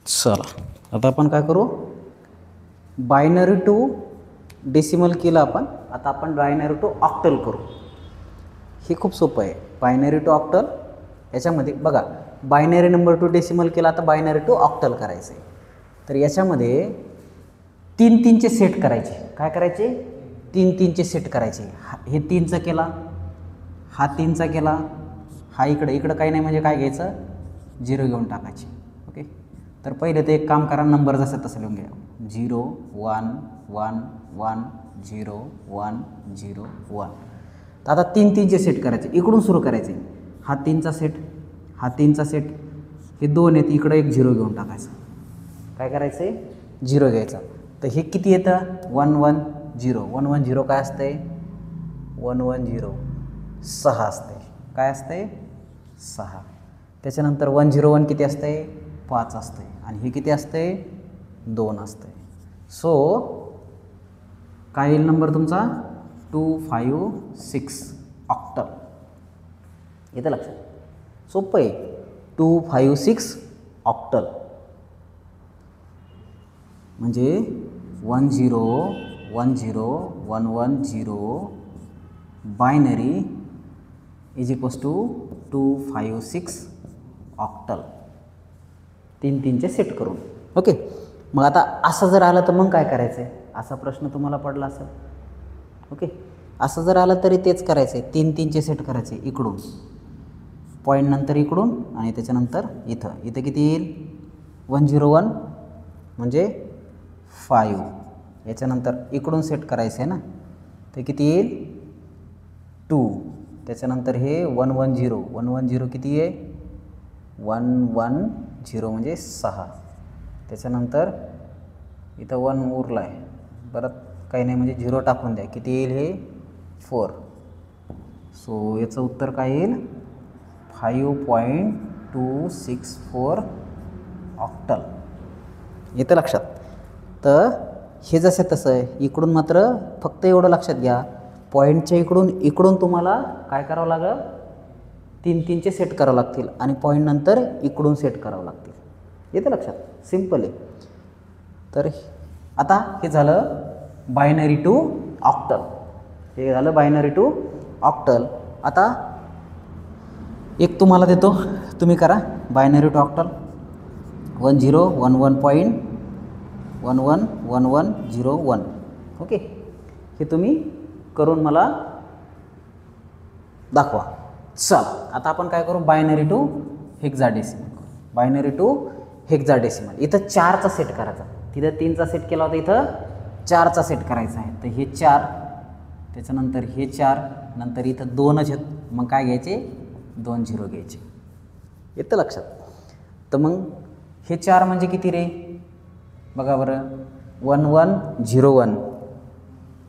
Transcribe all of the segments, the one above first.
चला आता आपण काय करू, बायनरी टू डेसिमल केलं आपण, आता आपण बायनरी टू ऑक्टल करू. हे खूप सोपं आहे. बायनरी टू ऑक्टल याच्यामध्ये बघा, बायनरी नंबर टू डेसिमल केला, आता बायनरी टू ऑक्टल करायचं आहे. तर याच्यामध्ये 3-3चे सेट करायचे. काय करायचे? 3-3चे सेट करायचे. हे 3चा केला, हा 3चा केला, हा इकडं काही नाही म्हणजे काय घ्यायचं, 0 घेऊन टाकायचे. ओके. तर पहिले ते एक काम करा, नंबर जसं तसं लिहून घ्या. 0 1 1 1 0 1 0 1. तर आता 3-3चे सेट करायचे, इकडून सुरू करायचे. हा 3चा सेट, हा 3चा सेट, हे 2 आहेत, इकडं एक 0 घेऊन टाकायचं. काय करायचं? 0 घ्यायचा. तर हे किती येतं? 1 1 0. 1 1 0 काय असतंय? 1 1 0 6 असते. काय असते? 6. त्याच्यानंतर 1 0 1 किती असते? 5 असते. आणि हे किती असते? 2 असते. सो काय येईल नंबर तुमचा? 256 ऑक्टल. येतं लक्षात? सोपं आहे. 256 ऑक्टल म्हणजे 1 0 1 0 1 1 0 binary is equals to 256 octal. 3-3चे सेट करून. ओके. मग आता असं जर आलं तर मग काय करायचं आहे? असा प्रश्न तुम्हाला पडला असेल. ओके. असं जर आलं तरी तेच करायचं आहे. 3-3चे सेट करायचे. इकडून पॉईंट नंतर इकडून आणि त्याच्यानंतर इथं. इथं किती येईल? 1 0 1 म्हणजे 5. याच्यानंतर इकडून सेट करायचं आहे ना, ते किती येईल? 2. त्याच्यानंतर हे 1 1 0 1 1 0 किती आहे? 1 1 0 म्हणजे 6. त्याच्यानंतर इथं 1 उरला आहे, परत काही नाही म्हणजे 0 टाकून द्या. किती येईल हे? 4. सो याचं उत्तर काय येईल? 5.264 ऑक्टल. येतं लक्षात? तर हे जसं तसं आहे. इकडून मात्र फक्त एवढं लक्षात घ्या, पॉईंटच्या इकडून तुम्हाला काय करावं लागेल? 3-3चे सेट करावं लागतील आणि पॉईंट नंतर इकडून सेट करावं लागतील. येतं लक्षात? सिम्पल आहे. तर आता हे झालं बायनरी टू ऑक्टल. हे झालं बायनरी टू ऑक्टल. आता एक तुम्हाला देतो, तुम्ही करा binary to octal. 1 0 1 1 point 1 1 1 1 0 1. Okay. हे तुम्ही करून मला दाखवा. चल आता आपण काय करू? Binary to hexadecimal. Binary to hexadecimal. इथं 4चा सेट करायचा. तिथं 3चा सेट केला होता, इथं 4चा सेट करायचा आहे. तर हे 4, त्याच्यानंतर हे 4, नंतर इथं 2च आहेत, मग काय घ्यायचे? 2 0 घ्यायचे. येतं लक्षात? तर मग हे 4 म्हणजे किती रे? बघा बरं. 1 1 0 1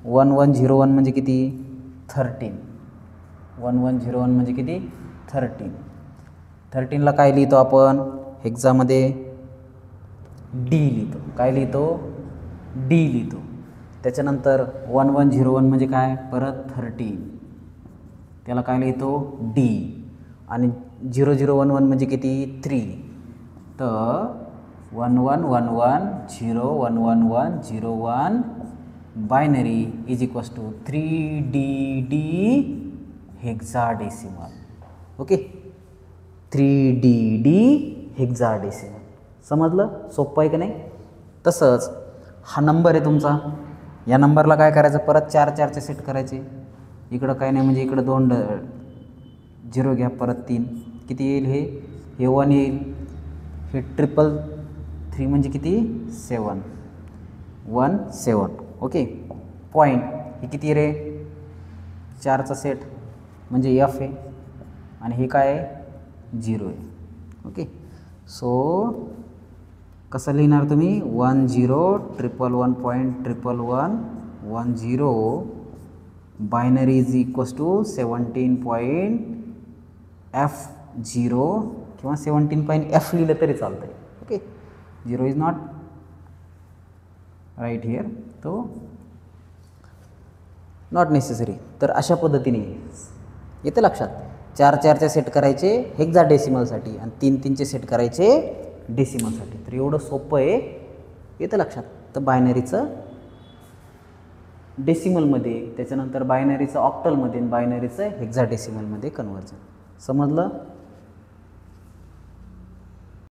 1 1 0 1 म्हणजे किती? 13. 1 1 0 1 म्हणजे किती? 13. 13ला काय लिहितो आपण हेक्सामध्ये? डी लिहितो. काय लिहितो? डी लिहितो. त्याच्यानंतर 1 1 0 1 म्हणजे काय? परत 13, त्याला काय लिहितो? डी. आणि 0 0 1 1 म्हणजे किती? 3. तर 1 1 1 1 0 1 1 1 0 1 binary is equals to 3DD hexadecimal. Okay. 3DD hexadecimal. समजलं? सोपं आहे की नाही? तसंच हा नंबर आहे तुमचा. या नंबरला काय करायचं? परत 4-4चे सेट करायचे. इकडं काही नाही म्हणजे इकडं 2 0 घ्या, परत 3. किती येईल हे? 1 येईल. हे 333 म्हणजे किती? 7. 1 7. ओके. पॉईंट हे किती रे? 4चा सेट म्हणजे F आहे आणि हे काय आहे? 0 आहे. ओके. सो कसं लिहिणार तुम्ही? 1 0 111.111 1 0 binary is equals to 17.F0 किंवा 17.F लिहिलं तरी चालतं आहे. Okay. 0 is not right here, तो नॉट नेसेसरी. तर अशा पद्धतीने येतं लक्षात? 4-4चे सेट करायचे हेक्साडेसिमलसाठी आणि 3-3चे सेट करायचे डेसिमलसाठी. तर एवढं सोपं आहे, येतं लक्षात. तर बायनरीचं डेसिमलमध्ये, त्याच्यानंतर बायनरीचं ऑक्टलमध्ये आणि बायनरीचं हेक्साडेसिमलमध्ये कन्व्हर्जन. समजलं?